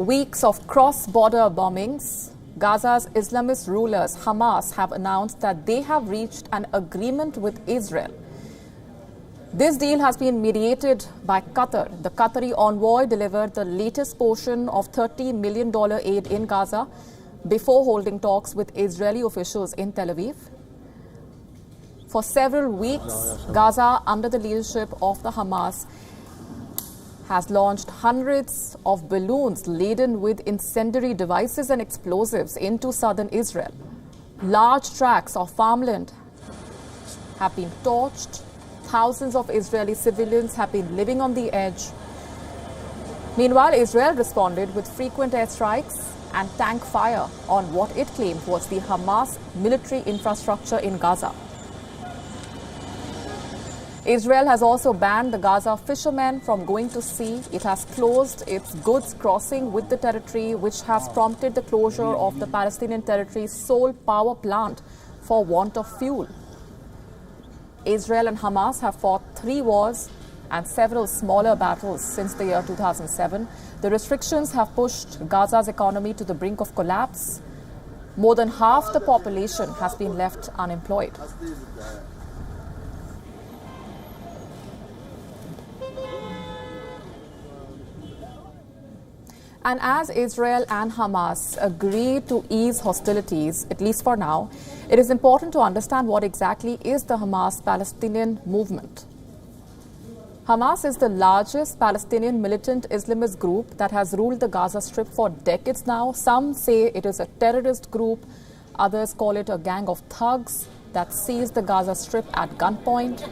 Weeks of cross-border bombings, Gaza's Islamist rulers, Hamas, have announced that they have reached an agreement with Israel. This deal has been mediated by Qatar. The Qatari envoy delivered the latest portion of $30 million aid in Gaza before holding talks with Israeli officials in Tel Aviv. For several weeks, Gaza, under the leadership of the Hamas, has launched hundreds of balloons laden with incendiary devices and explosives into southern Israel. Large tracts of farmland have been torched. Thousands of Israeli civilians have been living on the edge. Meanwhile, Israel responded with frequent airstrikes and tank fire on what it claimed was the Hamas military infrastructure in Gaza. Israel has also banned the Gaza fishermen from going to sea. It has closed its goods crossing with the territory, which has prompted the closure of the Palestinian territory's sole power plant for want of fuel. Israel and Hamas have fought 3 wars and several smaller battles since the year 2007. The restrictions have pushed Gaza's economy to the brink of collapse. More than half the population has been left unemployed. And as Israel and Hamas agree to ease hostilities, at least for now, it is important to understand what exactly is the Hamas-Palestinian movement. Hamas is the largest Palestinian militant Islamist group that has ruled the Gaza Strip for decades now. Some say it is a terrorist group. Others call it a gang of thugs that seized the Gaza Strip at gunpoint.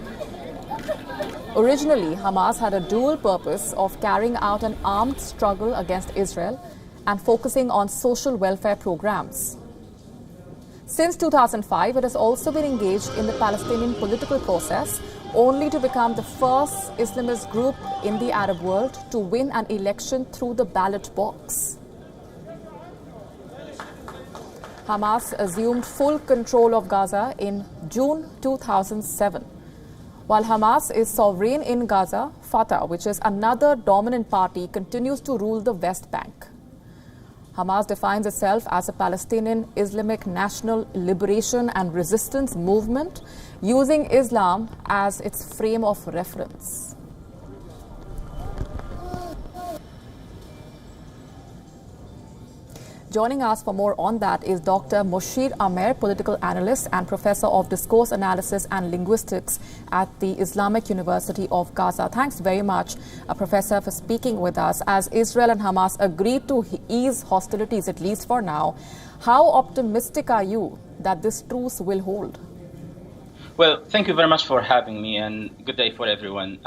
Originally, Hamas had a dual purpose of carrying out an armed struggle against Israel and focusing on social welfare programs. Since 2005, it has also been engaged in the Palestinian political process, only to become the first Islamist group in the Arab world to win an election through the ballot box. Hamas assumed full control of Gaza in June 2007. While Hamas is sovereign in Gaza, Fatah, which is another dominant party, continues to rule the West Bank. Hamas defines itself as a Palestinian Islamic national liberation and resistance movement, using Islam as its frame of reference. Joining us for more on that is Dr. Moshir Amer, political analyst and professor of discourse analysis and linguistics at the Islamic University of Gaza. Thanks very much, Professor, for speaking with us. As Israel and Hamas agreed to ease hostilities, at least for now, how optimistic are you that this truce will hold? Well, thank you very much for having me, and good day for everyone.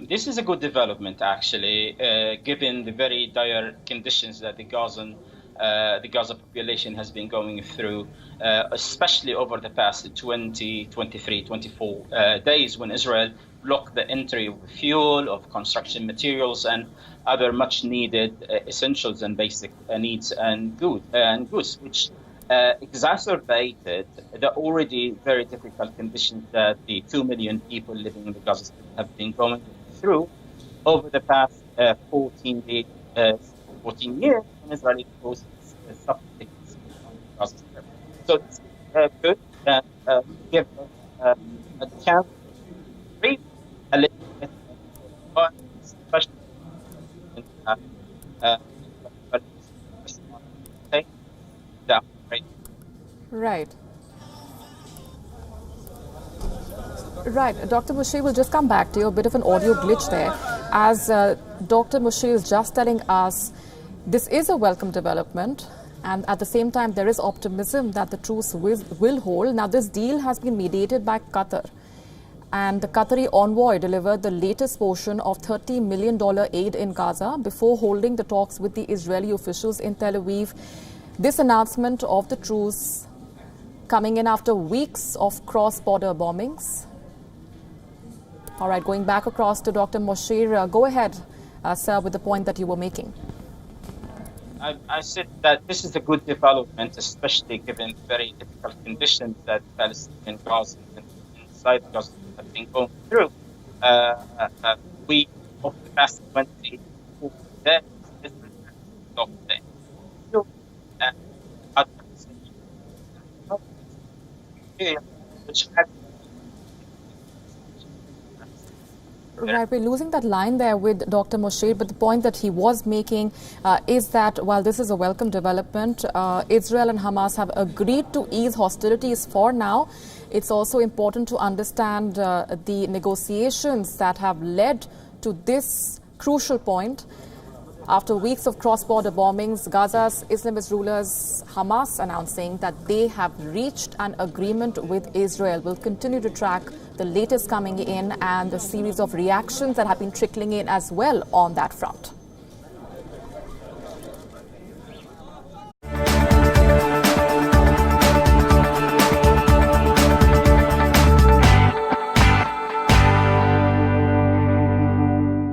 This is a good development, actually, given the very dire conditions that the Gaza population has been going through, especially over the past 20, 23, 24 days, when Israel blocked the entry of fuel, of construction materials, and other much needed essentials and basic needs and goods, which exacerbated the already very difficult conditions that the 2 million people living in the Gaza Strip have been going through over the past 14 years, when Israel imposed subsidies on the Gaza Strip. So it's good that give us a chance to breathe a little bit, especially in Right. Dr. Moshir, will just come back to you. A bit of an audio glitch there. As Dr. Moshir is just telling us, this is a welcome development, and at the same time, there is optimism that the truce will hold. Now, this deal has been mediated by Qatar, and the Qatari envoy delivered the latest portion of $30 million aid in Gaza before holding the talks with the Israeli officials in Tel Aviv. This announcement of the truce coming in after weeks of cross-border bombings. All right, going back across to Dr. Moshir, go ahead, sir, with the point that you were making. I said that this is a good development, especially given the very difficult conditions that Palestinian Gazans inside Gaza have been going through. We, over the past 24 days, Israel has stopped the which had Right, we're losing that line there with Dr. Moshe, but the point that he was making is that while this is a welcome development, Israel and Hamas have agreed to ease hostilities for now. It's also important to understand the negotiations that have led to this crucial point. After weeks of cross-border bombings, Gaza's Islamist rulers, Hamas, announcing that they have reached an agreement with Israel. We'll continue to track the latest coming in and the series of reactions that have been trickling in as well on that front.